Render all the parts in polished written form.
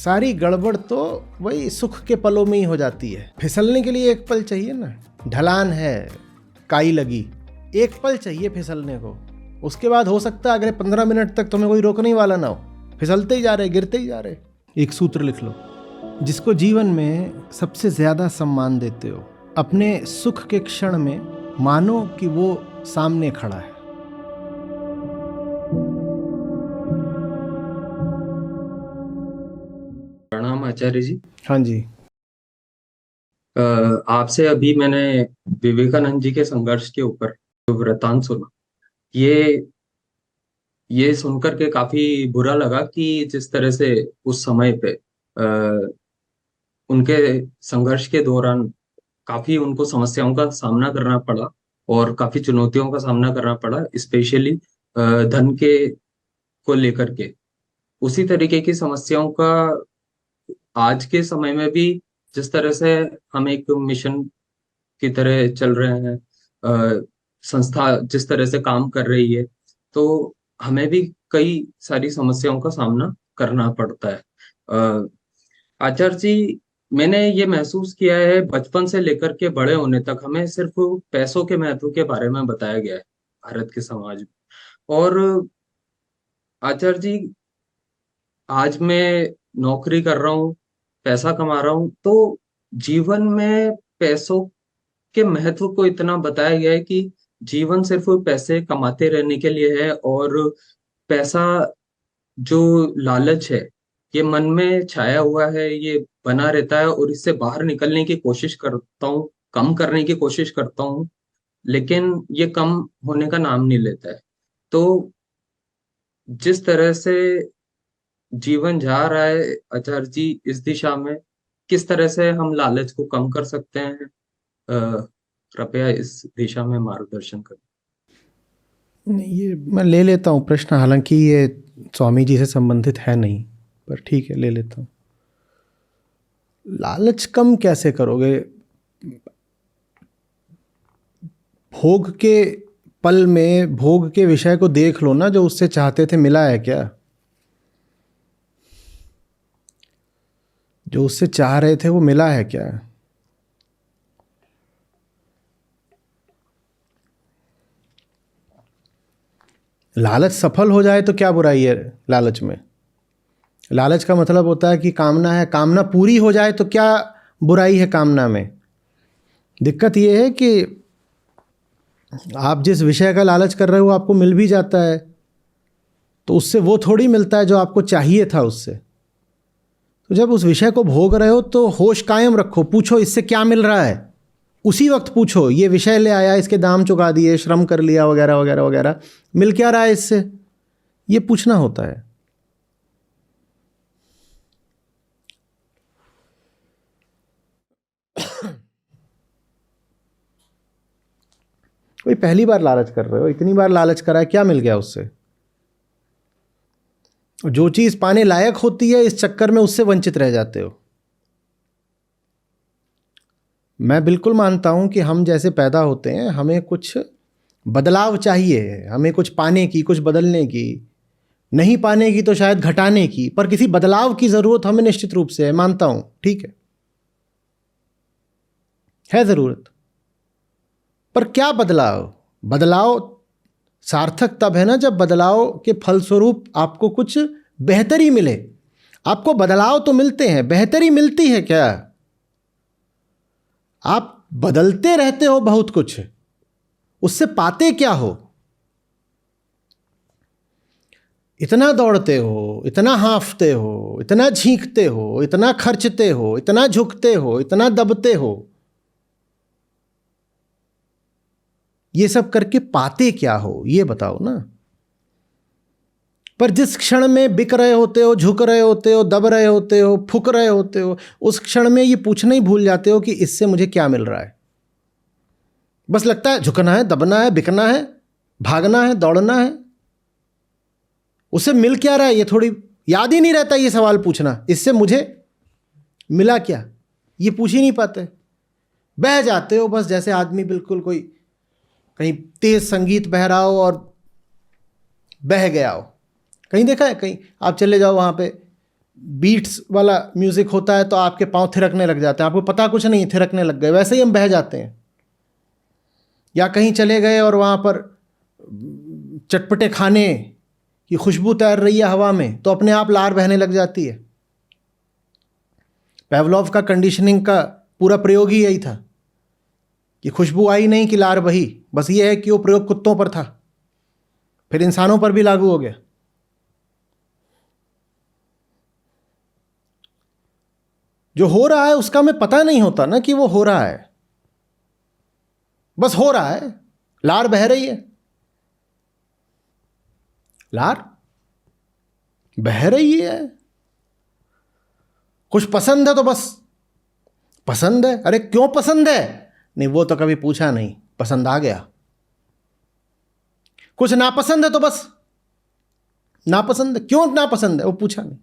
सारी गड़बड़ तो वही सुख के पलों में ही हो जाती है। फिसलने के लिए एक पल चाहिए ना, ढलान है, काई लगी, एक पल चाहिए फिसलने को। उसके बाद हो सकता है अगले 15 मिनट तक तुम्हें कोई रोकने वाला ना हो, फिसलते ही जा रहे, गिरते ही जा रहे। एक सूत्र लिख लो, जिसको जीवन में सबसे ज्यादा सम्मान देते हो, अपने सुख के क्षण में मानो कि वो सामने खड़ा है। प्रणाम आचार्य जी। हाँ जी। आपसे अभी मैंने विवेकानंद जी के संघर्ष के ऊपर जो वृतांत सुना, ये ये सुनकर के काफी बुरा लगा कि जिस तरह से उस समय पे उनके संघर्ष के दौरान काफी उनको समस्याओं का सामना करना पड़ा और काफी चुनौतियों का सामना करना पड़ा, स्पेशली धन के को लेकर के। उसी तरीके की समस्याओं का आज के समय में भी, जिस तरह से हम एक मिशन की तरह चल रहे हैं, संस्था जिस तरह से काम कर रही है, तो हमें भी कई सारी समस्याओं का सामना करना पड़ता है। आचार्य जी, मैंने ये महसूस किया है बचपन से लेकर के बड़े होने तक हमें सिर्फ पैसों के महत्व के बारे में बताया गया है भारत के समाज में। और आचार्य जी, आज मैं नौकरी कर रहा हूँ, पैसा कमा रहा हूँ, तो जीवन में पैसों के महत्व को इतना बताया गया है कि जीवन सिर्फ पैसे कमाते रहने के लिए है, और पैसा जो लालच है ये मन में छाया हुआ है, ये बना रहता है, और इससे बाहर निकलने की कोशिश करता हूँ, कम करने की कोशिश करता हूँ, लेकिन ये कम होने का नाम नहीं लेता है। तो जिस तरह से जीवन जा रहा है आचार्य जी, इस दिशा में किस तरह से हम लालच को कम कर सकते हैं? कृपया इस दिशा में मार्गदर्शन करें। नहीं, ये मैं ले लेता हूँ प्रश्न, हालांकि ये स्वामी जी से संबंधित है नहीं, पर ठीक है, ले लेता हूँ। लालच कम कैसे करोगे? भोग के पल में भोग के विषय को देख लो ना, जो उससे चाहते थे मिला है क्या? जो उससे चाह रहे थे वो मिला है क्या? लालच सफल हो जाए तो क्या बुराई है लालच में? लालच का मतलब होता है कि कामना है, कामना पूरी हो जाए तो क्या बुराई है कामना में? दिक्कत ये है कि आप जिस विषय का लालच कर रहे हो आपको मिल भी जाता है, तो उससे वो थोड़ी मिलता है जो आपको चाहिए था उससे। तो जब उस विषय को भोग रहे हो तो होश कायम रखो, पूछो इससे क्या मिल रहा है, उसी वक्त पूछो। ये विषय ले आया, इसके दाम चुका दिए, श्रम कर लिया, वगैरह वगैरह वगैरह, मिल क्या रहा है इससे? ये पूछना होता है। कोई पहली बार लालच कर रहे हो, इतनी बार लालच करा है, क्या मिल गया उससे? जो चीज पाने लायक होती है इस चक्कर में उससे वंचित रह जाते हो। मैं बिल्कुल मानता हूं कि हम जैसे पैदा होते हैं हमें कुछ बदलाव चाहिए, हमें कुछ पाने की, कुछ बदलने की, नहीं पाने की तो शायद घटाने की, पर किसी बदलाव की जरूरत हमें निश्चित रूप से है, मानता हूं, ठीक है जरूरत। पर क्या बदलाव? बदलाव सार्थक तब है ना जब बदलाव के फलस्वरूप आपको कुछ बेहतरी मिले। आपको बदलाव तो मिलते हैं, बेहतरी मिलती है क्या? आप बदलते रहते हो बहुत कुछ, उससे पाते क्या हो? इतना दौड़ते हो, इतना हाँफते हो, इतना झींकते हो, इतना खर्चते हो, इतना झुकते हो, इतना दबते हो, ये सब करके पाते क्या हो, ये बताओ ना। पर जिस क्षण में बिक रहे होते हो, झुक रहे होते हो, दब रहे होते हो, फूक रहे होते हो, उस क्षण में ये पूछना ही भूल जाते हो कि इससे मुझे क्या मिल रहा है। बस लगता है झुकना है, दबना है, बिकना है, भागना है, दौड़ना है। उसे मिल क्या रहा है ये थोड़ी याद ही नहीं रहता ये सवाल पूछना, इससे मुझे मिला क्या, ये पूछ ही नहीं पाते। बह जाते हो बस, जैसे आदमी बिल्कुल कोई कहीं तेज संगीत बह रहा हो और बह गया हो। कहीं देखा है? कहीं आप चले जाओ वहाँ पे बीट्स वाला म्यूजिक होता है तो आपके पाँव थिरकने लग जाते हैं, आपको पता कुछ नहीं, थिरकने लग गए, वैसे ही हम बह जाते हैं। या कहीं चले गए और वहाँ पर चटपटे खाने की खुशबू तैर रही है हवा में, तो अपने आप लार बहने लग जाती है। पेवलोव का कंडीशनिंग का पूरा प्रयोग ही यही था कि खुशबू आई नहीं कि लार बही, बस ये है कि वो प्रयोग कुत्तों पर था, फिर इंसानों पर भी लागू हो गया। जो हो रहा है उसका हमें पता नहीं होता ना कि वो हो रहा है, बस हो रहा है, लार बह रही है, लार बह रही है। कुछ पसंद है तो बस पसंद है। अरे क्यों पसंद है? नहीं, वो तो कभी पूछा नहीं, पसंद आ गया। कुछ नापसंद है तो बस नापसंद है। क्यों नापसंद है? वो पूछा नहीं।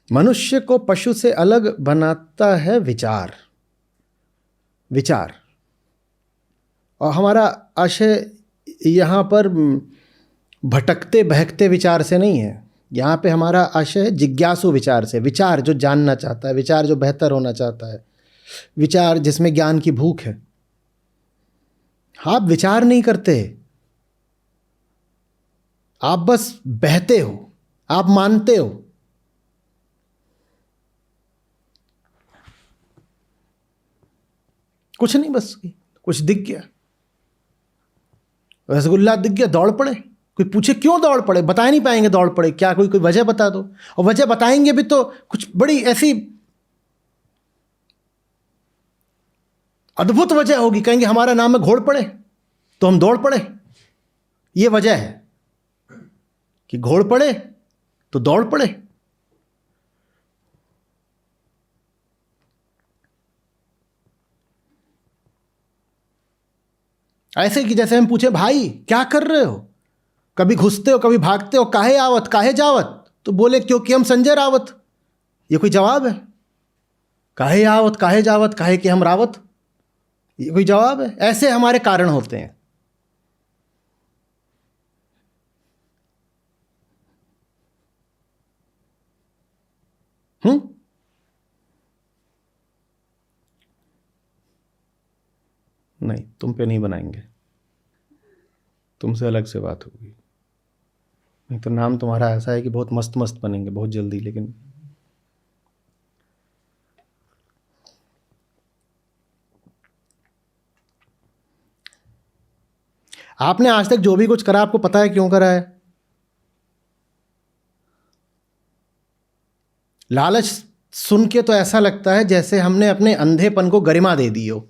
मनुष्य को पशु से अलग बनाता है विचार। विचार, और हमारा आशय यहाँ पर भटकते बहकते विचार से नहीं है। यहाँ पे हमारा आशय जिज्ञासु विचार से, विचार जो जानना चाहता है, विचार जो बेहतर होना चाहता है, विचार जिसमें ज्ञान की भूख है। आप विचार नहीं करते, आप बस बहते हो, आप मानते हो। कुछ नहीं, बस कुछ दिख गया, रसगुल्ला दिख गया, दौड़ पड़े। कोई पूछे क्यों दौड़ पड़े, बता नहीं पाएंगे दौड़ पड़े क्या, कोई वजह बता दो। और वजह बताएंगे भी तो कुछ बड़ी ऐसी अद्भुत वजह होगी, कहेंगे हमारा नाम है घोड़ पड़े तो हम दौड़ पड़े। ये वजह है कि घोड़ पड़े तो दौड़ पड़े। ऐसे कि जैसे हम पूछे भाई क्या कर रहे हो, कभी घुसते हो कभी भागते हो, काहे आवत काहे जावत, तो बोले क्योंकि हम संजय रावत। ये कोई जवाब है? काहे आवत काहे जावत, काहे कि हम रावत, ये कोई जवाब है? ऐसे हमारे कारण होते हैं। नहीं, तुम पे नहीं बनाएंगे, तुमसे अलग से बात होगी। नहीं तो नाम तुम्हारा ऐसा है कि बहुत मस्त मस्त बनेंगे बहुत जल्दी। लेकिन आपने आज तक जो भी कुछ करा, आपको पता है क्यों करा है? लालच सुन के तो ऐसा लगता है जैसे हमने अपने अंधेपन को गरिमा दे दी हो।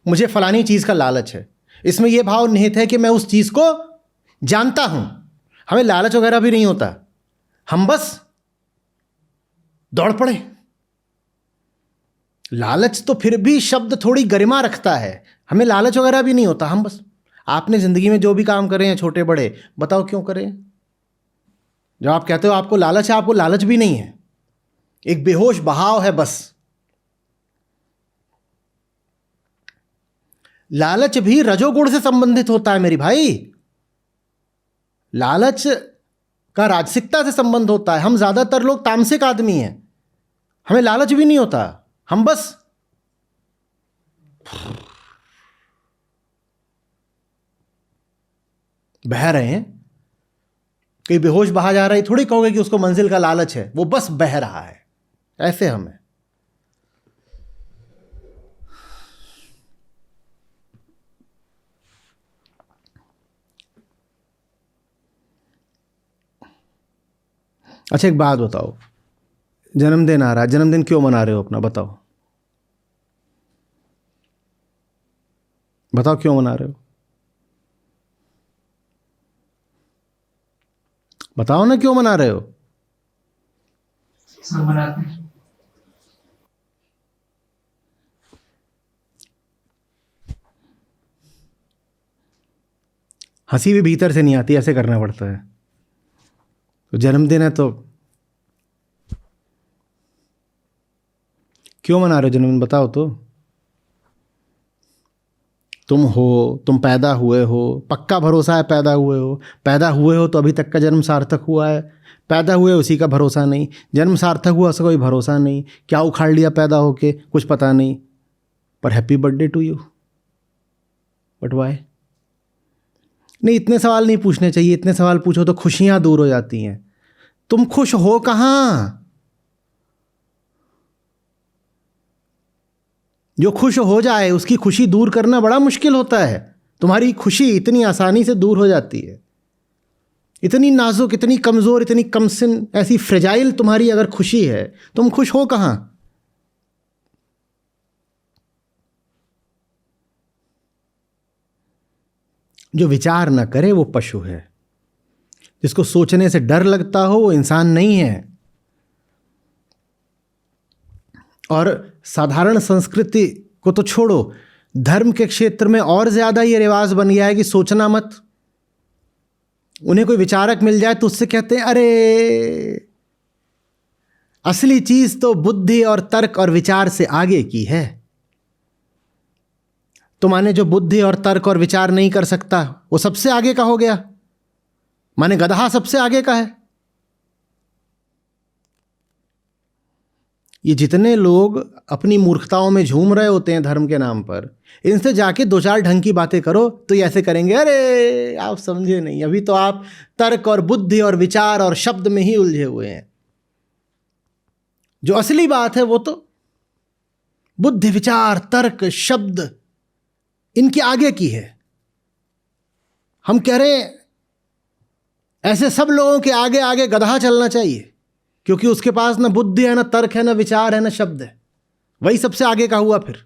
मुझे फलानी चीज़ का लालच है, इसमें यह भाव निहित है कि मैं उस चीज़ को जानता हूं। हमें लालच वगैरह भी नहीं होता, हम बस दौड़ पड़े। लालच तो फिर भी शब्द थोड़ी गरिमा रखता है, हमें लालच वगैरह भी नहीं होता, हम बस। आपने ज़िंदगी में जो भी काम करे हैं छोटे बड़े, बताओ क्यों करें? जब आप कहते हो आपको लालच है, आपको लालच भी नहीं है, एक बेहोश बहाव है बस। लालच भी रजोगुण से संबंधित होता है मेरी भाई। लालच का राजसिकता से संबंध होता है। हम ज्यादातर लोग तामसिक आदमी हैं, हमें लालच भी नहीं होता, हम बस बह रहे हैं। कोई बेहोश बहा जा रहा है, थोड़ी कहोगे कि उसको मंजिल का लालच है, वो बस बह रहा है। ऐसे हम हैं। अच्छा एक बात बताओ, जन्मदिन आ रहा है, जन्मदिन क्यों मना रहे हो अपना? बताओ बताओ क्यों मना रहे हो? बताओ ना क्यों मना रहे हो? सब मनाते हैं। हंसी भी भीतर से नहीं आती, ऐसे करना पड़ता है। तो जन्मदिन है तो क्यों मना रहे हो जन्मदिन, बताओ तो। तुम पैदा हुए हो, पक्का भरोसा है पैदा हुए हो। पैदा हुए हो तो अभी तक का जन्म सार्थक हुआ है। पैदा हुए उसी का भरोसा नहीं, जन्म सार्थक हुआ उसका कोई भरोसा नहीं। क्या उखाड़ लिया पैदा होके, कुछ पता नहीं। पर happy birthday to you. But why? नहीं, इतने सवाल नहीं पूछने चाहिए। इतने सवाल पूछो तो खुशियां दूर हो जाती हैं। तुम खुश हो कहाँ? जो खुश हो जाए उसकी खुशी दूर करना बड़ा मुश्किल होता है। तुम्हारी खुशी इतनी आसानी से दूर हो जाती है। इतनी नाजुक, इतनी कमज़ोर, इतनी कमसिन, ऐसी फ्रेजाइल तुम्हारी अगर खुशी है, तुम खुश हो कहाँ? जो विचार न करे वो पशु है। जिसको सोचने से डर लगता हो वो इंसान नहीं है। और साधारण संस्कृति को तो छोड़ो, धर्म के क्षेत्र में और ज्यादा ये रिवाज बन गया है कि सोचना मत। उन्हें कोई विचारक मिल जाए तो उससे कहते हैं, अरे असली चीज तो बुद्धि और तर्क और विचार से आगे की है। तो माने जो बुद्धि और तर्क और विचार नहीं कर सकता वो सबसे आगे का हो गया। माने गधा सबसे आगे का है। ये जितने लोग अपनी मूर्खताओं में झूम रहे होते हैं धर्म के नाम पर, इनसे जाके दो चार ढंग की बातें करो तो ये ऐसे करेंगे, अरे आप समझे नहीं, अभी तो आप तर्क और बुद्धि और विचार और शब्द में ही उलझे हुए हैं। जो असली बात है वो तो बुद्धि, विचार, तर्क, शब्द, इनके आगे की है। हम कह रहे हैं ऐसे सब लोगों के आगे आगे गधा चलना चाहिए, क्योंकि उसके पास ना बुद्धि है, ना तर्क है, ना विचार है, ना शब्द है। वही सबसे आगे का हुआ। फिर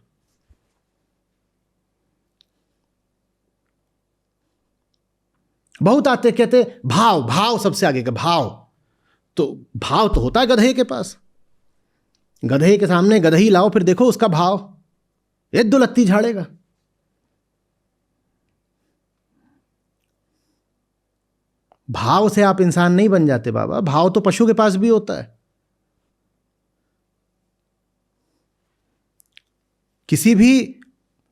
बहुत आते कहते भाव, भाव सबसे आगे का। भाव तो होता है गधे के पास। गधे के सामने गधही लाओ, फिर देखो उसका भाव, ये दो लत्ती झाड़ेगा। भाव से आप इंसान नहीं बन जाते बाबा। भाव तो पशु के पास भी होता है। किसी भी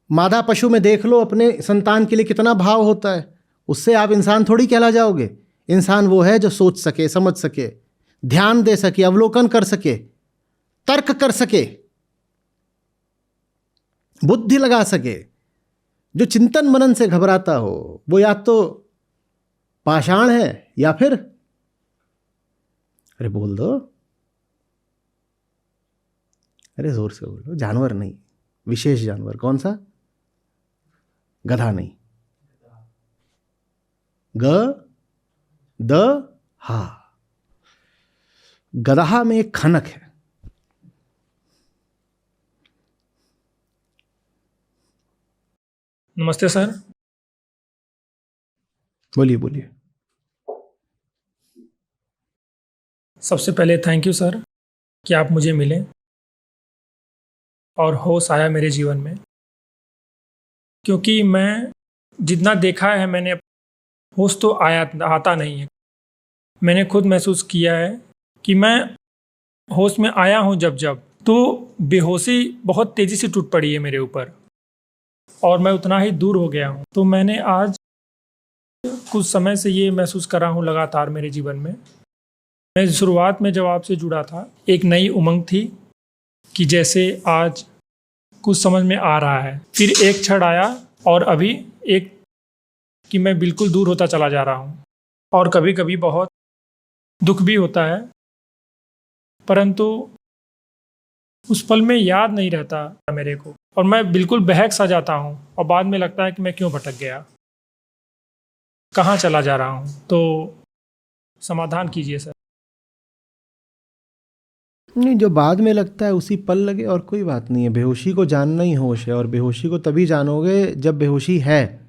मादा पशु में देख लो अपने संतान के लिए कितना भाव होता है। उससे आप इंसान थोड़ी कहला जाओगे। इंसान वो है जो सोच सके, समझ सके, ध्यान दे सके, अवलोकन कर सके, तर्क कर सके, बुद्धि लगा सके। जो चिंतन मनन से घबराता हो वो या तो पाषाण है या फिर, अरे बोल दो, अरे जोर से बोलो, जानवर नहीं, विशेष जानवर। कौन सा? गधा नहीं, हा। गदहा में एक खनक है। नमस्ते सर। बोलिए बोलिए। सबसे पहले थैंक यू सर कि आप मुझे मिले और होश आया मेरे जीवन में, क्योंकि मैं जितना देखा है मैंने, होश तो आता नहीं है। मैंने खुद महसूस किया है कि मैं होश में आया हूँ जब तो बेहोशी बहुत तेज़ी से टूट पड़ी है मेरे ऊपर और मैं उतना ही दूर हो गया हूँ। तो मैंने आज कुछ समय से ये महसूस करा हूँ लगातार मेरे जीवन में। मैं शुरुआत में जब आपसे जुड़ा था एक नई उमंग थी कि जैसे आज कुछ समझ में आ रहा है, फिर एक क्षण आया और अभी एक कि मैं बिल्कुल दूर होता चला जा रहा हूँ। और कभी कभी बहुत दुख भी होता है, परंतु उस पल में याद नहीं रहता मेरे को और मैं बिल्कुल बहक सा जाता हूँ और बाद में लगता है कि मैं क्यों भटक गया, कहाँ चला जा रहा हूँ। तो समाधान कीजिए सर। नहीं, जो बाद में लगता है उसी पल लगे और कोई बात नहीं है। बेहोशी को जानना ही होश है और बेहोशी को तभी जानोगे जब बेहोशी है।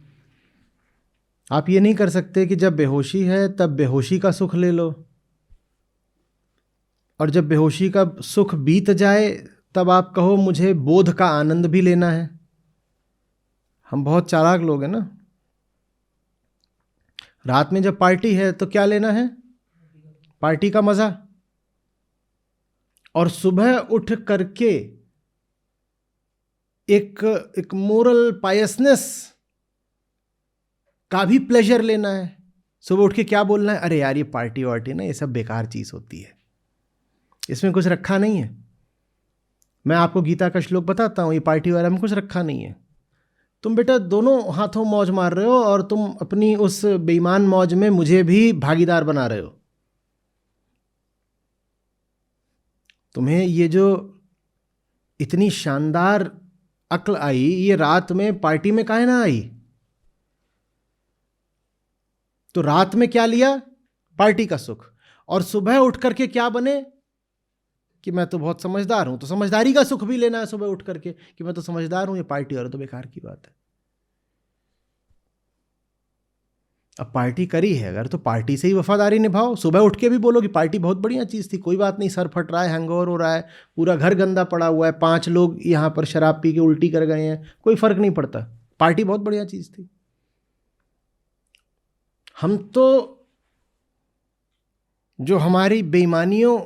आप ये नहीं कर सकते कि जब बेहोशी है तब बेहोशी का सुख ले लो और जब बेहोशी का सुख बीत जाए तब आप कहो मुझे बोध का आनंद भी लेना है। हम बहुत चालाक लोग हैं ना। रात में जब पार्टी है तो क्या लेना है? पार्टी का मजा, और सुबह उठ करके एक मोरल पायसनेस का भी प्लेजर लेना है। सुबह उठ के क्या बोलना है, अरे यार ये पार्टी वार्टी ना, ये सब बेकार चीज होती है, इसमें कुछ रखा नहीं है। मैं आपको गीता का श्लोक बताता हूं, ये पार्टी वाला में कुछ रखा नहीं है। तुम बेटा दोनों हाथों मौज मार रहे हो, और तुम अपनी उस बेईमान मौज में मुझे भी भागीदार बना रहे हो। तुम्हें ये जो इतनी शानदार अक्ल आई, ये रात में पार्टी में काहे ना आई? तो रात में क्या लिया? पार्टी का सुख। और सुबह उठ करके क्या बने कि मैं तो बहुत समझदार हूं, तो समझदारी का सुख भी लेना है सुबह उठ करके कि मैं तो समझदार हूं, ये पार्टी और तो बेकार की बात है। अब पार्टी करी है अगर, तो पार्टी से ही वफादारी निभाओ। सुबह उठ के भी बोलो कि पार्टी बहुत बढ़िया चीज़ थी, कोई बात नहीं, सर फट रहा है, हैंगओवर हो रहा है, पूरा घर गंदा पड़ा हुआ है, 5 लोग यहाँ पर शराब पी के उल्टी कर गए हैं, कोई फर्क नहीं पड़ता, पार्टी बहुत बढ़िया चीज़ थी। हम तो जो हमारी बेईमानियों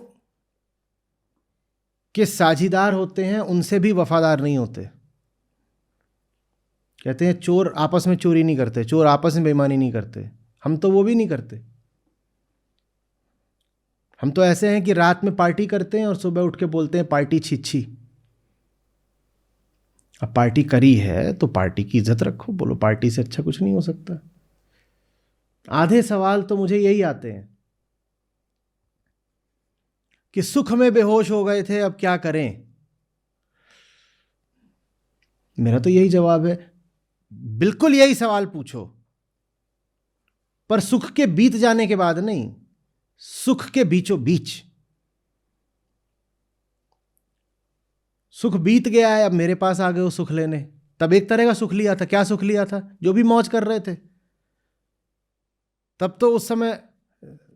के साझीदार होते हैं उनसे भी वफादार नहीं होते। कहते हैं चोर आपस में चोरी नहीं करते, चोर आपस में बेईमानी नहीं करते, हम तो वो भी नहीं करते। हम तो ऐसे हैं कि रात में पार्टी करते हैं और सुबह उठ के बोलते हैं पार्टी छिछी। अब पार्टी करी है तो पार्टी की इज्जत रखो, बोलो पार्टी से अच्छा कुछ नहीं हो सकता। आधे सवाल तो मुझे यही आते हैं कि सुख में बेहोश हो गए थे, अब क्या करें? मेरा तो यही जवाब है, बिल्कुल यही सवाल पूछो, पर सुख के बीत जाने के बाद नहीं, सुख के बीचों बीच। सुख बीत गया है, अब मेरे पास आ गए हो सुख लेने। तब एक तरह का सुख लिया था। क्या सुख लिया था? जो भी मौज कर रहे थे तब तो उस समय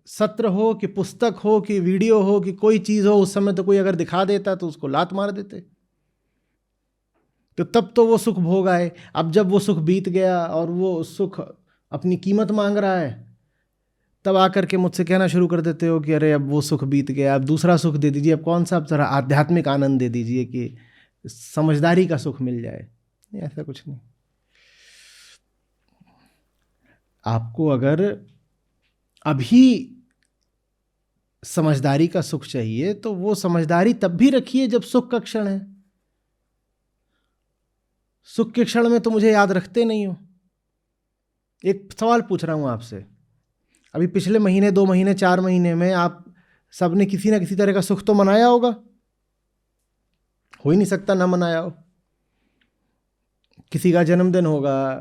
सत्र हो कि पुस्तक हो कि वीडियो हो कि कोई चीज हो, उस समय तो कोई अगर दिखा देता तो उसको लात मार देते। तो तब तो वो सुख भोग आए। अब जब वो सुख बीत गया और वो सुख अपनी कीमत मांग रहा है, तब आकर के मुझसे कहना शुरू कर देते हो कि अरे अब वो सुख बीत गया, अब दूसरा सुख दे दीजिए, अब कौन सा, अब जरा आध्यात्मिक आनंद दे दीजिए कि समझदारी का सुख मिल जाए। ऐसा कुछ नहीं। आपको अगर अभी समझदारी का सुख चाहिए तो वो समझदारी तब भी रखिए जब सुख का क्षण है। सुख के क्षण में तो मुझे याद रखते नहीं हो। एक सवाल पूछ रहा हूं आपसे, अभी पिछले महीने, 2 महीने, 4 महीने में आप सबने किसी ना किसी तरह का सुख तो मनाया होगा। हो ही नहीं सकता ना मनाया हो। किसी का जन्मदिन होगा,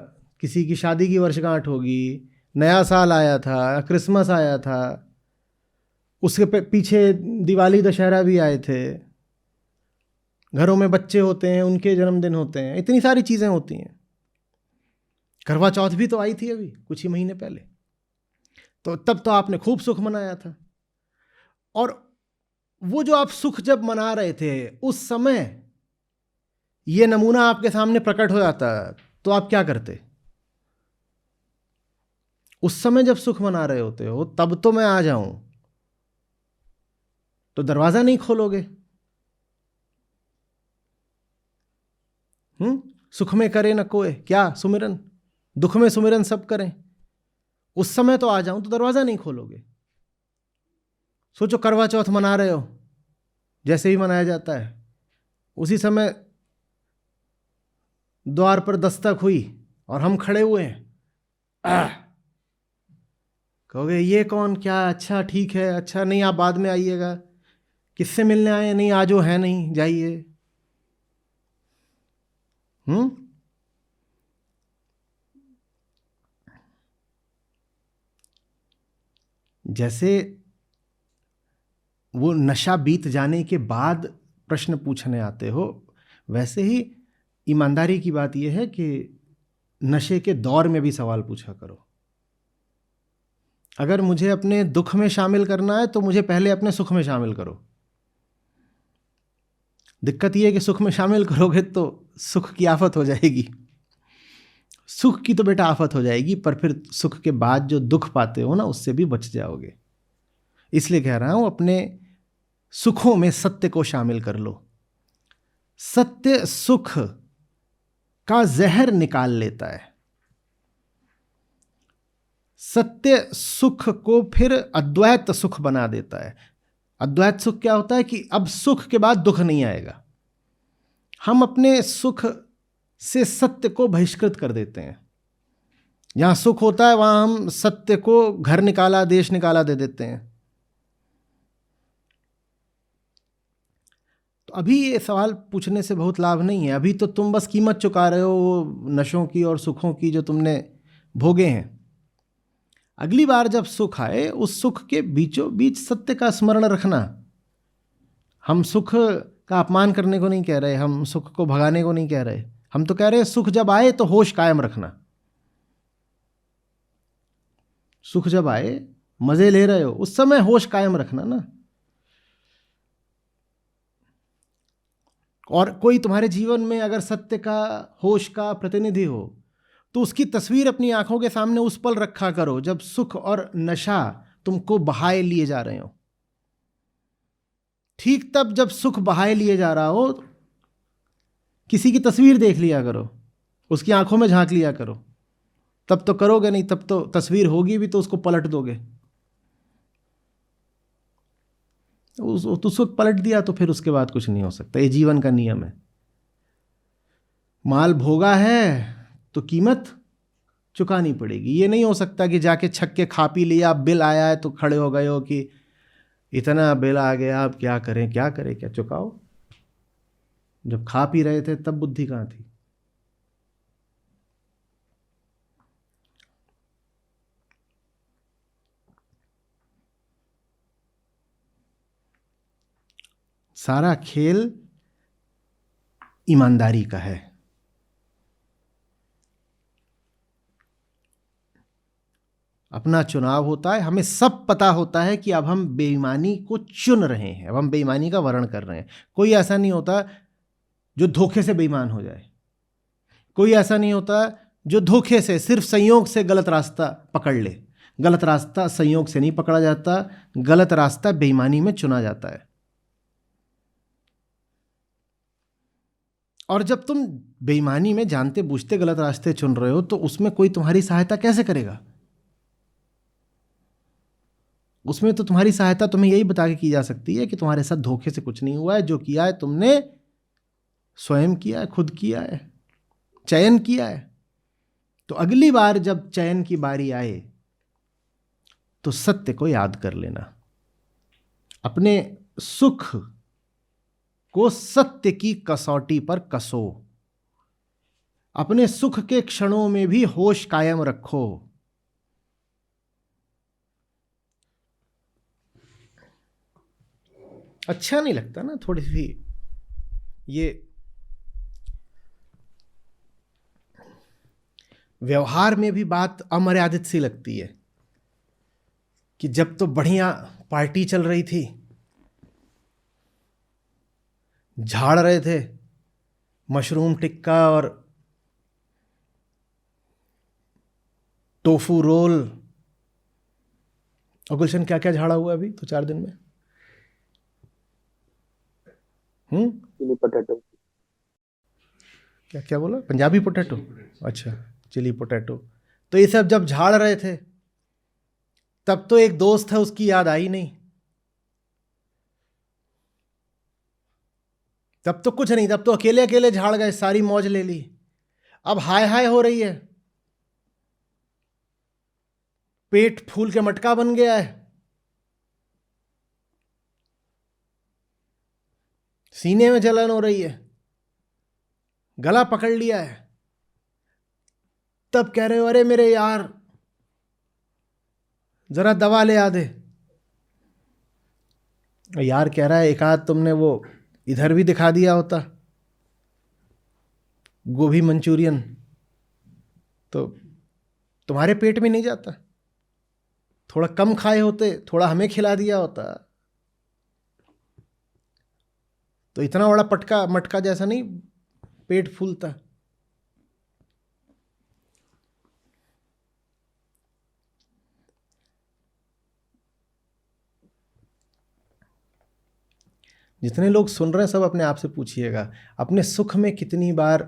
किसी की शादी की वर्षगांठ होगी, नया साल आया था, क्रिसमस आया था, उसके पीछे दिवाली दशहरा भी आए थे, घरों में बच्चे होते हैं, उनके जन्मदिन होते हैं, इतनी सारी चीज़ें होती हैं। करवा चौथ भी तो आई थी अभी कुछ ही महीने पहले। तो तब तो आपने खूब सुख मनाया था। और वो जो आप सुख जब मना रहे थे उस समय ये नमूना आपके सामने प्रकट हो जाता तो आप क्या करते? उस समय जब सुख मना रहे होते हो तब तो मैं आ जाऊं तो दरवाजा नहीं खोलोगे। सुख में करे न कोई क्या सुमिरन, दुख में सुमिरन सब करें। उस समय तो आ जाऊं तो दरवाजा नहीं खोलोगे। सोचो करवा चौथ मना रहे हो, जैसे ही मनाया जाता है उसी समय द्वार पर दस्तक हुई और हम खड़े हुए हैं। कहोगे ये कौन, क्या, अच्छा ठीक है, अच्छा नहीं आप बाद में आइएगा, किससे मिलने आए? नहीं आजो है नहीं, जाइए। जैसे वो नशा बीत जाने के बाद प्रश्न पूछने आते हो, वैसे ही ईमानदारी की बात यह है कि नशे के दौर में भी सवाल पूछा करो। अगर मुझे अपने दुख में शामिल करना है तो मुझे पहले अपने सुख में शामिल करो। दिक्कत यह है कि सुख में शामिल करोगे तो सुख की आफत हो जाएगी। सुख की तो बेटा आफत हो जाएगी, पर फिर सुख के बाद जो दुख पाते हो ना उससे भी बच जाओगे। इसलिए कह रहा हूं अपने सुखों में सत्य को शामिल कर लो। सत्य सुख का जहर निकाल लेता है। सत्य सुख को फिर अद्वैत सुख बना देता है। अद्वैत सुख क्या होता है कि अब सुख के बाद दुख नहीं आएगा। हम अपने सुख से सत्य को बहिष्कृत कर देते हैं। जहां सुख होता है वहां हम सत्य को घर निकाला, देश निकाला दे देते हैं। तो अभी ये सवाल पूछने से बहुत लाभ नहीं है। अभी तो तुम बस कीमत चुका रहे हो वो नशों की और सुखों की जो तुमने भोगे हैं। अगली बार जब सुख आए, उस सुख के बीचों बीच सत्य का स्मरण रखना। हम सुख का अपमान करने को नहीं कह रहे, हम सुख को भगाने को नहीं कह रहे। हम तो कह रहे हैं सुख जब आए तो होश कायम रखना। सुख जब आए, मजे ले रहे हो, उस समय होश कायम रखना ना। और कोई तुम्हारे जीवन में अगर सत्य का, होश का प्रतिनिधि हो तो उसकी तस्वीर अपनी आंखों के सामने उस पल रखा करो जब सुख और नशा तुमको बहाए लिए जा रहे हो। ठीक तब जब सुख बहाए लिए जा रहा हो, किसी की तस्वीर देख लिया करो, उसकी आंखों में झांक लिया करो। तब तो करोगे नहीं, तब तो तस्वीर होगी भी तो उसको पलट दोगे। तो सुख पलट दिया तो फिर उसके बाद कुछ नहीं हो सकता। ये जीवन का नियम है। माल भोगा है तो कीमत चुकानी पड़ेगी। ये नहीं हो सकता कि जाके छक्के खा पी लिया, बिल आया है तो खड़े हो गए हो कि इतना बिल आ गया, अब क्या करें क्या करें, क्या चुकाओ। जब खा पी रहे थे तब बुद्धि कहाँ थी। सारा खेल ईमानदारी का है। अपना चुनाव होता है। हमें सब पता होता है कि अब हम बेईमानी को चुन रहे हैं, अब हम बेईमानी का वर्ण कर रहे हैं। कोई ऐसा नहीं होता जो धोखे से बेईमान हो जाए। कोई ऐसा नहीं होता जो धोखे से, सिर्फ संयोग से गलत रास्ता पकड़ ले। गलत रास्ता संयोग से नहीं पकड़ा जाता, गलत रास्ता बेईमानी में चुना जाता है। और जब तुम बेईमानी में जानते बूझते गलत रास्ते चुन रहे हो तो उसमें कोई तुम्हारी सहायता कैसे करेगा। उसमें तो तुम्हारी सहायता तुम्हें यही बता के की जा सकती है कि तुम्हारे साथ धोखे से कुछ नहीं हुआ है, जो किया है तुमने स्वयं किया है, खुद किया है, चयन किया है। तो अगली बार जब चयन की बारी आए तो सत्य को याद कर लेना। अपने सुख को सत्य की कसौटी पर कसो। अपने सुख के क्षणों में भी होश कायम रखो। अच्छा नहीं लगता ना थोड़ी सी ये व्यवहार में भी बात अमर्यादित सी लगती है कि जब तो बढ़िया पार्टी चल रही थी, झाड़ रहे थे मशरूम टिक्का और टोफू रोल। और गुलशन क्या क्या झाड़ा हुआ अभी तो 4 दिन में? Chilli potato. क्या क्या बोला? पंजाबी पोटैटो। अच्छा, चिली पोटैटो। तो ये सब जब झाड़ रहे थे तब तो एक दोस्त है, उसकी याद आई नहीं। तब तो कुछ नहीं, तब तो अकेले अकेले झाड़ गए, सारी मौज ले ली। अब हाय हाय हो रही है, पेट फूल के मटका बन गया है, सीने में जलन हो रही है, गला पकड़ लिया है। तब कह रहे हो अरे मेरे यार जरा दवा ले आ दे। यार कह रहा है एक आध तुमने वो इधर भी दिखा दिया होता, गोभी मंचूरियन, तो तुम्हारे पेट में नहीं जाता। थोड़ा कम खाए होते, थोड़ा हमें खिला दिया होता तो इतना बड़ा पटका मटका जैसा नहीं पेट फूलता। जितने लोग सुन रहे हैं सब अपने आप से पूछिएगा, अपने सुख में कितनी बार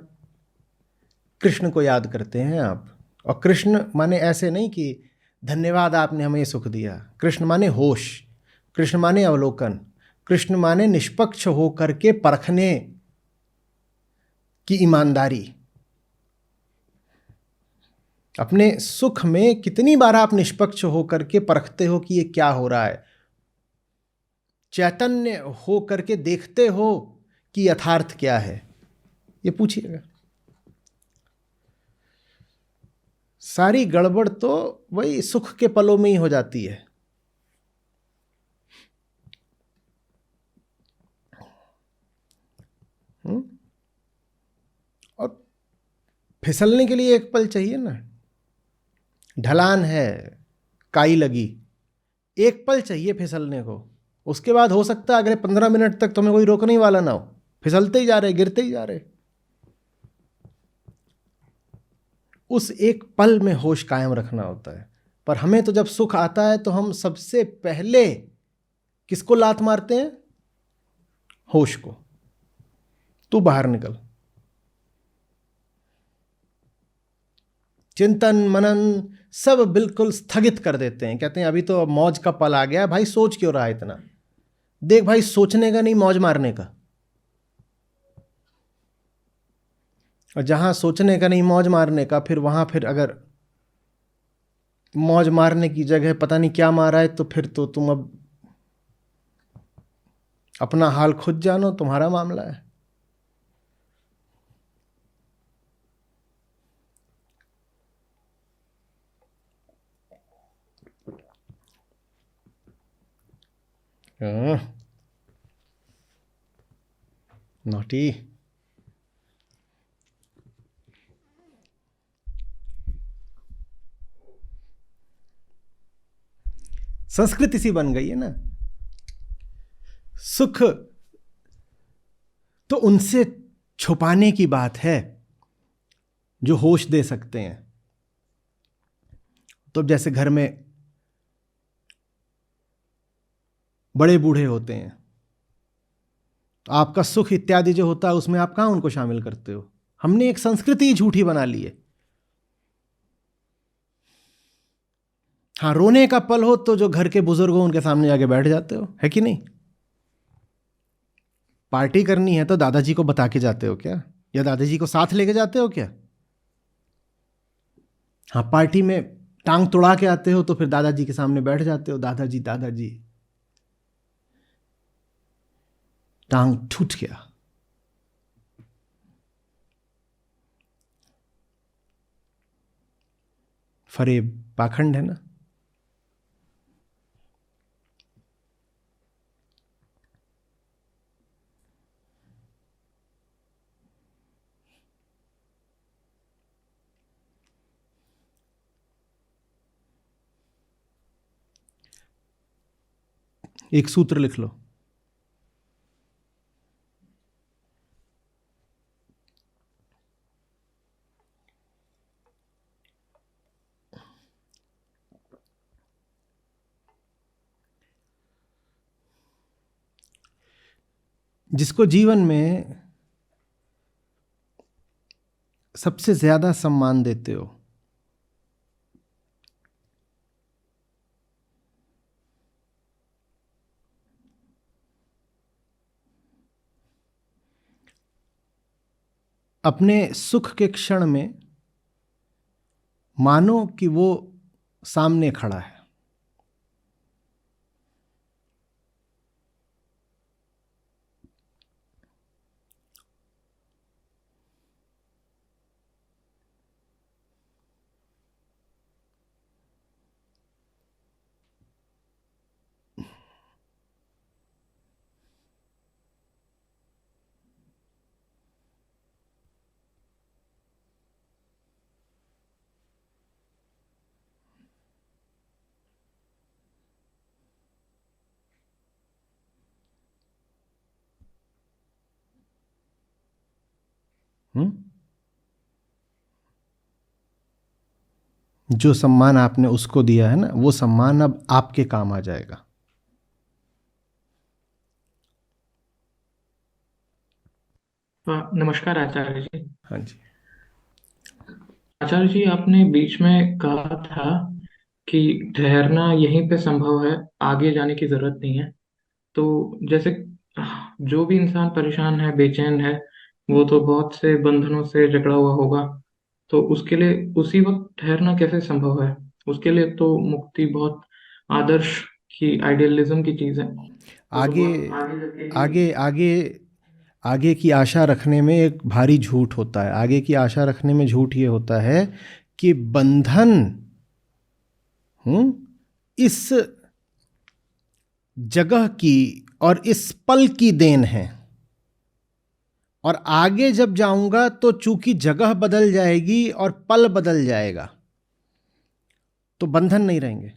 कृष्ण को याद करते हैं आप? और कृष्ण माने ऐसे नहीं कि धन्यवाद आपने हमें ये सुख दिया। कृष्ण माने होश, कृष्ण माने अवलोकन, कृष्ण माने निष्पक्ष होकर के परखने की ईमानदारी। अपने सुख में कितनी बार आप निष्पक्ष होकर के परखते हो कि ये क्या हो रहा है? चैतन्य हो करके देखते हो कि यथार्थ क्या है? ये पूछिएगा। सारी गड़बड़ तो वही सुख के पलों में ही हो जाती है। और फिसलने के लिए एक पल चाहिए ना। ढलान है, काई लगी, एक पल चाहिए फिसलने को। उसके बाद हो सकता है अगले 15 मिनट तक तुम्हें कोई रोकने ही वाला ना हो, फिसलते ही जा रहे, गिरते ही जा रहे। उस एक पल में होश कायम रखना होता है। पर हमें तो जब सुख आता है तो हम सबसे पहले किसको लात मारते हैं? होश को। तू बाहर निकल। चिंतन मनन सब बिल्कुल स्थगित कर देते हैं। कहते हैं अभी तो मौज का पल आ गया है। भाई सोच क्यों रहा है इतना? देख भाई, सोचने का नहीं, मौज मारने का। और जहां सोचने का नहीं, मौज मारने का, फिर वहां फिर अगर मौज मारने की जगह पता नहीं क्या मारा है, तो फिर तो तुम अब अपना हाल खुद जानो, तुम्हारा मामला है। नोटी। संस्कृति सी बन गई है ना। सुख तो उनसे छुपाने की बात है जो होश दे सकते हैं। तो जैसे घर में बड़े बूढ़े होते हैं, तो आपका सुख इत्यादि जो होता है उसमें आप कहाँ उनको शामिल करते हो? हमने एक संस्कृति झूठी बना ली है। हाँ, रोने का पल हो तो जो घर के बुजुर्ग हो उनके सामने जाके बैठ जाते हो, है कि नहीं? पार्टी करनी है तो दादाजी को बता के जाते हो क्या? या दादाजी को साथ लेके जाते हो क्या? हाँ, पार्टी में टांग तुड़ा के आते हो तो फिर दादाजी के सामने बैठ जाते हो, दादाजी दादाजी। टांग टूट गया। फरेब पाखंड है ना। एक सूत्र लिख लो। जिसको जीवन में सबसे ज्यादा सम्मान देते हो, अपने सुख के क्षण में मानो कि वो सामने खड़ा है। जो सम्मान आपने उसको दिया है ना, वो सम्मान अब आपके काम आ जाएगा। नमस्कार आचार्य जी। हाँ जी। आचार्य जी, आपने बीच में कहा था कि ठहरना यहीं पे संभव है, आगे जाने की जरूरत नहीं है। तो जैसे जो भी इंसान परेशान है, बेचैन है, वो तो बहुत से बंधनों से जकड़ा हुआ होगा। तो उसके लिए उसी वक्त ठहरना कैसे संभव है? उसके लिए तो मुक्ति बहुत आदर्श की, आइडियलिज्म की चीज है। वो तो आगे बहुत आगे जाके ही। आगे आगे आगे की आशा रखने में एक भारी झूठ होता है। आगे की आशा रखने में झूठ ये होता है कि बंधन इस जगह की और इस पल की देन है, और आगे जब जाऊंगा तो चूंकि जगह बदल जाएगी और पल बदल जाएगा तो बंधन नहीं रहेंगे।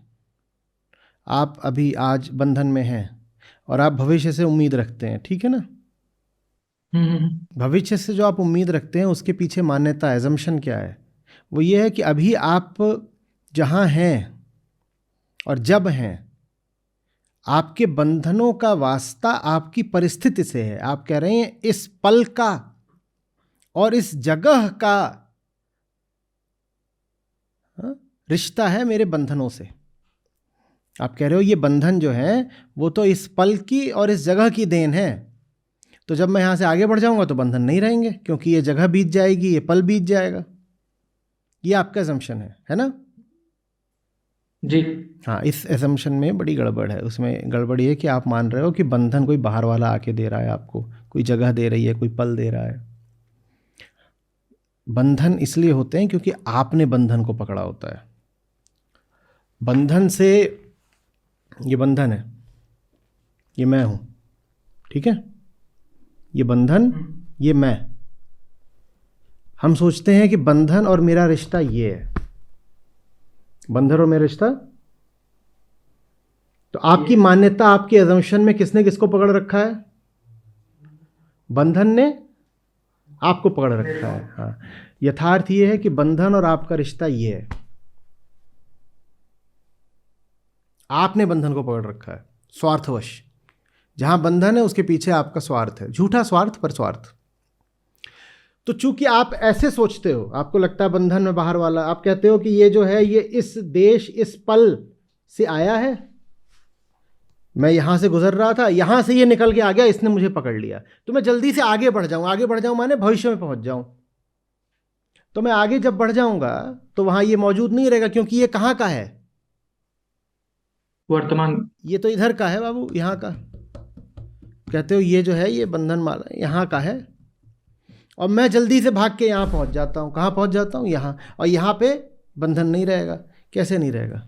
आप अभी आज बंधन में हैं और आप भविष्य से उम्मीद रखते हैं, ठीक है ना? भविष्य से जो आप उम्मीद रखते हैं उसके पीछे मान्यता, एजम्पशन क्या है? वो ये है कि अभी आप जहाँ हैं और जब हैं, आपके बंधनों का वास्ता आपकी परिस्थिति से है। आप कह रहे हैं इस पल का और इस जगह का रिश्ता है मेरे बंधनों से। आप कह रहे हो ये बंधन जो है वो तो इस पल की और इस जगह की देन है, तो जब मैं यहाँ से आगे बढ़ जाऊंगा तो बंधन नहीं रहेंगे, क्योंकि ये जगह बीत जाएगी, ये पल बीत जाएगा। ये आपका असम्पशन है ना? जी। हाँ, इस असम्पशन में बड़ी गड़बड़ है। उसमें गड़बड़ ये कि आप मान रहे हो कि बंधन कोई बाहर वाला आके दे रहा है आपको, कोई जगह दे रही है, कोई पल दे रहा है। बंधन इसलिए होते हैं क्योंकि आपने बंधन को पकड़ा होता है। बंधन से, ये बंधन है, ये मैं हूं, ठीक है? ये बंधन, ये मैं। हम सोचते हैं कि बंधन और मेरा रिश्ता ये है, बंधन और मेरा रिश्ता। तो आपकी मान्यता, आपकी अजम्पशन में किसने किसको पकड़ रखा है? बंधन ने आपको पकड़ रखा है। हाँ, यथार्थ ये है कि बंधन और आपका रिश्ता ये है। आपने बंधन को पकड़ रखा है स्वार्थवश। जहां बंधन है उसके पीछे आपका स्वार्थ है, झूठा स्वार्थ पर स्वार्थ। तो चूंकि आप ऐसे सोचते हो, आपको लगता है बंधन में बाहर वाला, आप कहते हो कि ये जो है ये इस देश, इस पल से आया है, मैं यहां से गुजर रहा था, यहां से ये निकल के आ गया, इसने मुझे पकड़ लिया, तो मैं जल्दी से आगे बढ़ जाऊं। आगे बढ़ जाऊं माने भविष्य में पहुंच जाऊं। तो मैं आगे जब बढ़ जाऊंगा तो वहां ये मौजूद नहीं रहेगा, क्योंकि ये कहां का है? वर्तमान। ये तो इधर का है बाबू, यहां का। कहते हो ये जो है ये बंधन माला यहां का है, और मैं जल्दी से भाग के यहाँ पहुँच जाता हूँ। कहाँ पहुँच जाता हूँ? यहाँ। और यहाँ पे बंधन नहीं रहेगा। कैसे नहीं रहेगा?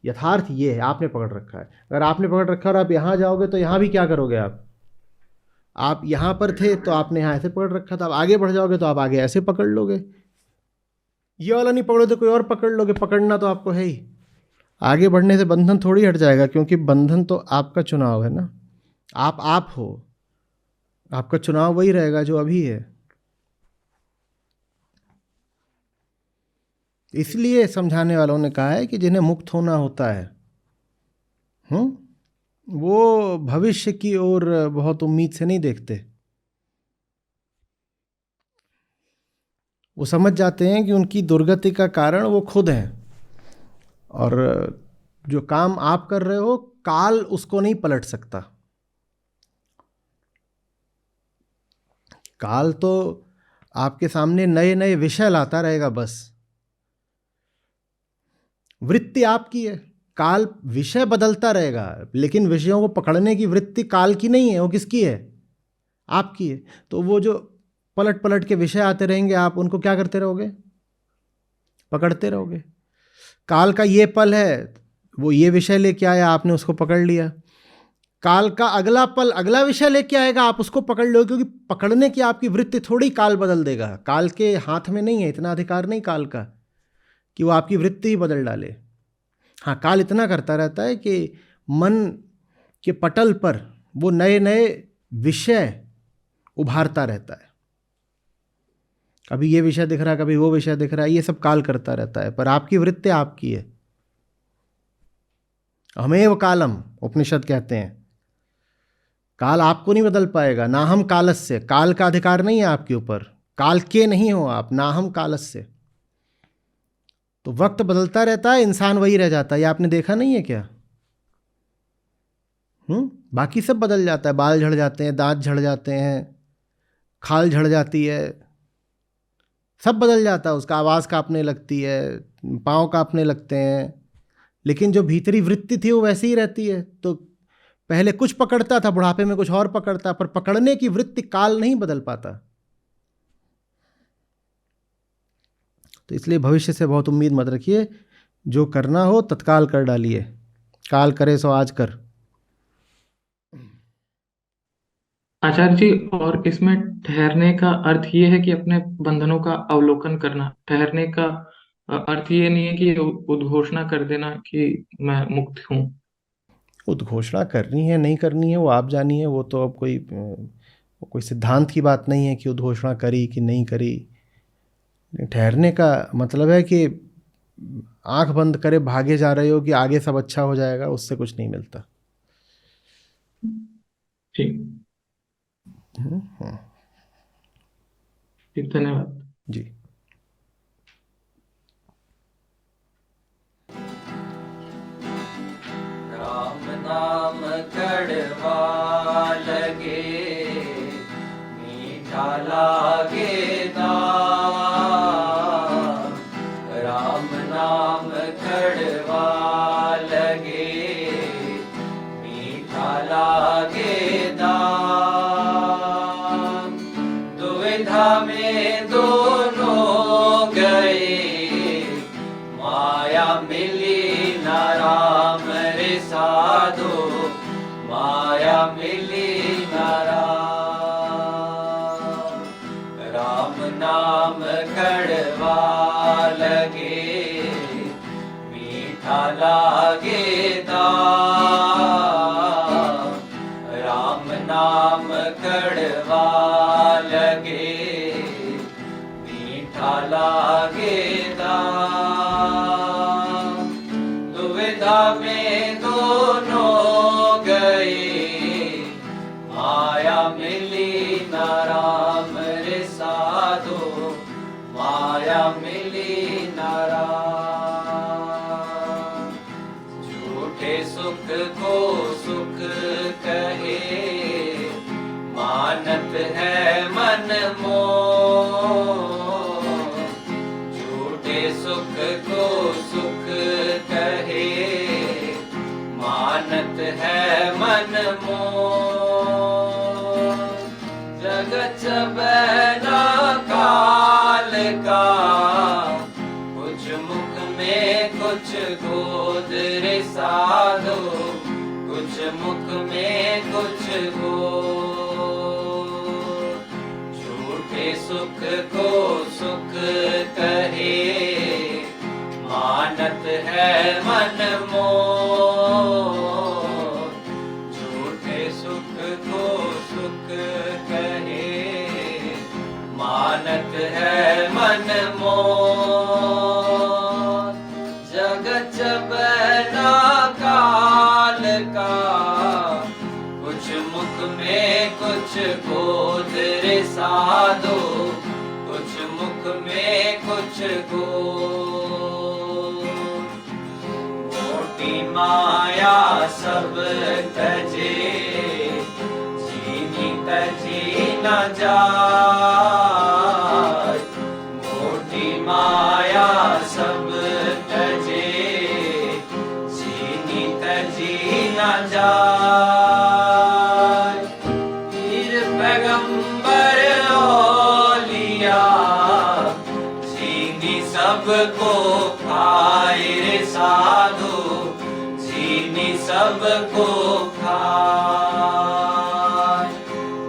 यथार्थ ये है, आपने पकड़ रखा है। अगर आपने पकड़ रखा और आप यहाँ जाओगे तो यहाँ भी क्या करोगे आप यहाँ पर थे तो आपने यहाँ ऐसे पकड़ रखा था, आप आगे बढ़ जाओगे तो आप आगे ऐसे पकड़ लोगे। ये वाला नहीं पकड़ोगे तो कोई और पकड़ लोगे। पकड़ना तो आपको है ही। आगे बढ़ने से बंधन थोड़ी हट जाएगा, क्योंकि बंधन तो आपका चुनाव है ना। आप हो, आपका चुनाव वही रहेगा जो अभी है। इसलिए समझाने वालों ने कहा है कि जिन्हें मुक्त होना होता है, वो भविष्य की ओर बहुत उम्मीद से नहीं देखते। वो समझ जाते हैं कि उनकी दुर्गति का कारण वो खुद हैं, और जो काम आप कर रहे हो काल उसको नहीं पलट सकता। काल तो आपके सामने नए नए विषय लाता रहेगा बस। वृत्ति आपकी है, काल विषय बदलता रहेगा, लेकिन विषयों को पकड़ने की वृत्ति काल की नहीं है, वो किसकी है? आपकी है। तो वो जो पलट पलट के विषय आते रहेंगे, आप उनको क्या करते रहोगे? पकड़ते रहोगे। काल का ये पल है, वो ये विषय लेके आया, आपने उसको पकड़ लिया। काल का अगला पल अगला विषय लेके आएगा, आप उसको पकड़ लो, क्योंकि पकड़ने की आपकी वृत्ति थोड़ी काल बदल देगा। काल के हाथ में नहीं है, इतना अधिकार नहीं काल का कि वो आपकी वृत्ति ही बदल डाले। हाँ, काल इतना करता रहता है कि मन के पटल पर वो नए नए विषय उभारता रहता है। कभी ये विषय दिख रहा है, कभी वो विषय दिख रहा है, ये सब काल करता रहता है, पर आपकी वृत्ति आपकी है। हमेव कालम उपनिषद कहते हैं काल आपको नहीं बदल पाएगा। ना हम कालस्य, काल का अधिकार नहीं है आपके ऊपर, काल के नहीं हो आप, ना हम कालस्य। तो वक्त बदलता रहता है, इंसान वही रह जाता है। ये आपने देखा नहीं है क्या? बाकी सब बदल जाता है, बाल झड़ जाते हैं, दांत झड़ जाते हैं, खाल झड़ जाती है, सब बदल जाता है। उसका आवाज़ कांपने लगती है, पाँव कांपने लगते हैं, लेकिन जो भीतरी वृत्ति थी वो वैसी ही रहती है। तो पहले कुछ पकड़ता था, बुढ़ापे में कुछ और पकड़ता, पर पकड़ने की वृत्ति काल नहीं बदल पाता। तो इसलिए भविष्य से बहुत उम्मीद मत रखिए, जो करना हो तत्काल कर डालिए, काल करे सो आज कर। आचार्य जी, और इसमें ठहरने का अर्थ ये है कि अपने बंधनों का अवलोकन करना। ठहरने का अर्थ ये नहीं है कि उद्घोषणा कर देना कि मैं मुक्त हूँ। उद्घोषणा करनी है नहीं करनी है वो आप जानिए, वो तो अब कोई सिद्धांत की बात नहीं है कि उद्घोषणा करी कि नहीं करी। ठहरने का मतलब है कि आंख बंद करे भागे जा रहे हो कि आगे सब अच्छा हो जाएगा, उससे कुछ नहीं मिलता। ठीक। ठीक, धन्यवाद जी। राम नाम कड़वा लगे, मीठा लागे नाम। राम नाम कड़वा लगे, मीठा लागे नाम। दुविधा में दोनों गए, माया मिली न राम रे साधो, माया मिली न राम। राम नाम कड़वा लगे, मीठा लागे दाम। राम नाम कड़वा लगे, मीठा लागे दाम। दुविधा में दोनों गए, माया मिली न राम रे साधो, माया मिली न राम। झूठे सुख को सुख कहे, मानत है मन मोह। झूठे सुख को सुख कहे, मानत है मन मोह। जगत सबना काल का, कुछ मुख में कुछ गोद रे साधो, कुछ मुख में कुछ गोद। झूठे सुख को सुख कहे, मानत है मन मोह। झूठे सुख को सुख कहे, मानत है मन मोह। जगत बना काल का, कुछ मुख में कुछ गोद रे साधो, कुछ मुख में कुछ गोद। मोटी माया सब तजे, जीनी तजी न जाय। मोटी माया सब तजे, जीनी तजी न जाय। पीर पैगंबर औलिया, जीनी सबको खाए रे साधो, जीनी सबको खाए।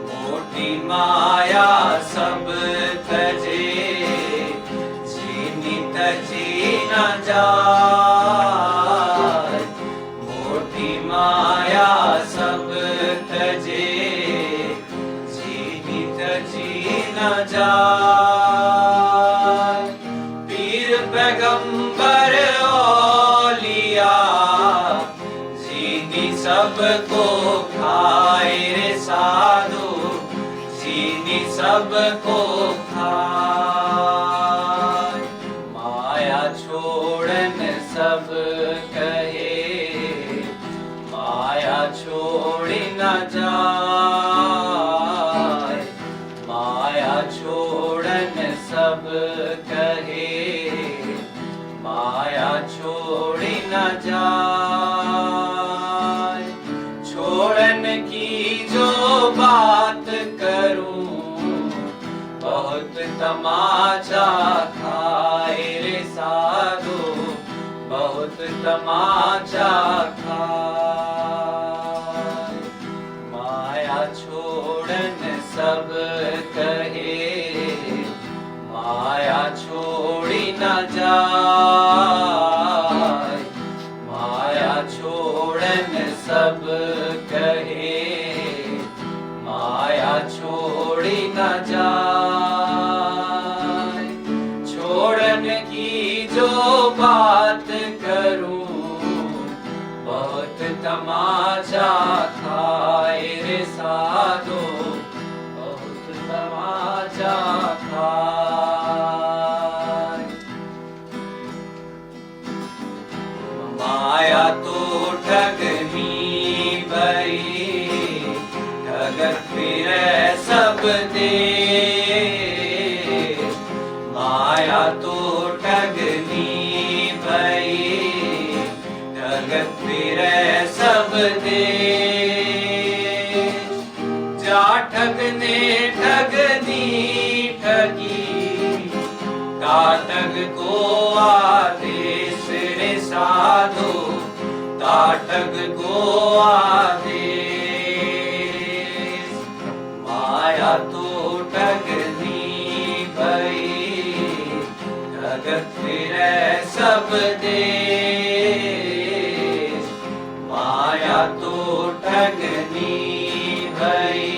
मोटी माया सब तजे, जीनी तजी न जाय। मोटी माया सब तजे, जीनी तजी न जाय। पीर पैगंबर औलिया, जीनी सब खाए रे साधु, चीनी सबको खाए। माया छोड़न सब कहे, माया छोड़ी न जाए। माया छोड़न सब कहे, माया छोड़ी न जाए। छोड़न की जो बात करूं, बहुत तमाचा खाए रे साधु, बहुत तमाचा खाए। माया छोड़न सब कहे, माया छोड़ी न जाए। माया छोड़न सब कहे, माया छोड़ी न जाए। छोड़न की जो बात करूं, बहुत तमाचा खाए रे साधु, बहुत तमाचा खाए। माया तो ठगनी भई, ठगत फिरे सब देश। माया तो ठगनी भई, ठगत फिरे सब देश। जा ठगने ठगनी ठगी, ता ठग को आदेश रे साधु, ता ठग को आदेश। माया तो ठगनी भई, ठगत फिरे सब देश। माया तो ठगनी भई,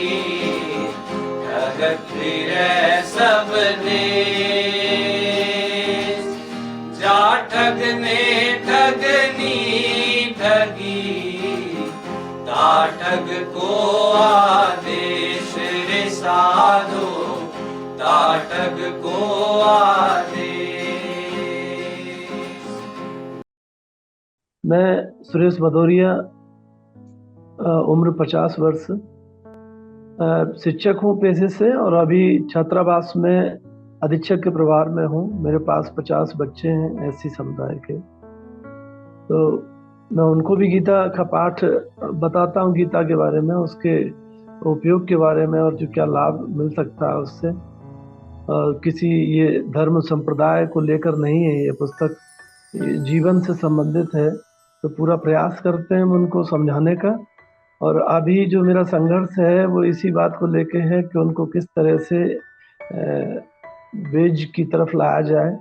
ठगत फिरे सब देश। जा ठगने ठगनी ठगी, ता ठग को आदेश रे साधु, ता ठग को आदेश। मैं सुरेश भदौरिया, उम्र 50 वर्ष, शिक्षक हूँ पेशे से और अभी छात्रावास में अधीक्षक के प्रभार में हूँ। मेरे पास 50 बच्चे हैं एससी समुदाय के, तो मैं उनको भी गीता का पाठ बताता हूँ, गीता के बारे में, उसके उपयोग के बारे में और जो क्या लाभ मिल सकता है उससे। किसी ये धर्म संप्रदाय को लेकर नहीं है ये पुस्तक, जीवन से संबंधित है, तो पूरा प्रयास करते हैं हम उनको समझाने का। और अभी जो मेरा संघर्ष है वो इसी बात को लेके है कि उनको किस तरह से वेज की तरफ लाया जाए।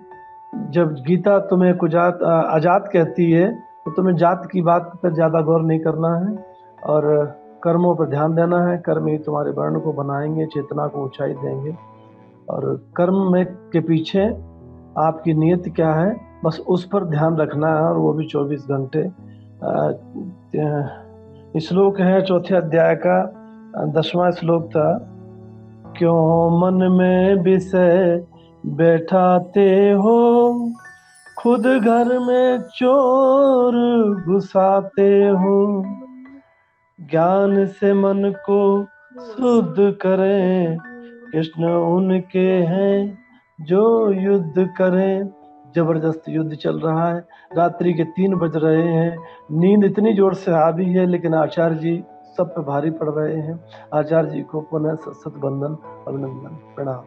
जब गीता तुम्हें कुजात आजाद कहती है तो तुम्हें जात की बात पर ज़्यादा गौर नहीं करना है और कर्मों पर ध्यान देना है। कर्म ही तुम्हारे वर्ण को बनाएंगे, चेतना को ऊंचाई देंगे। और कर्म में के पीछे आपकी नियत क्या है, बस उस पर ध्यान रखना है, और वो भी 24 घंटे। श्लोक है 4थे अध्याय का 10वां श्लोक था। क्यों मन में विषय बैठाते हो, खुद घर में चोर घुसाते हो। ज्ञान से मन को शुद्ध करें, कृष्ण उनके हैं जो युद्ध करें। जबरदस्त युद्ध चल रहा है, रात्रि के 3 बज रहे हैं, नींद इतनी जोर से हावी है, लेकिन आचार्य जी सब पे भारी पड़ रहे हैं। आचार्य जी को पुनः सत वंदन, अभिनंदन, प्रणाम।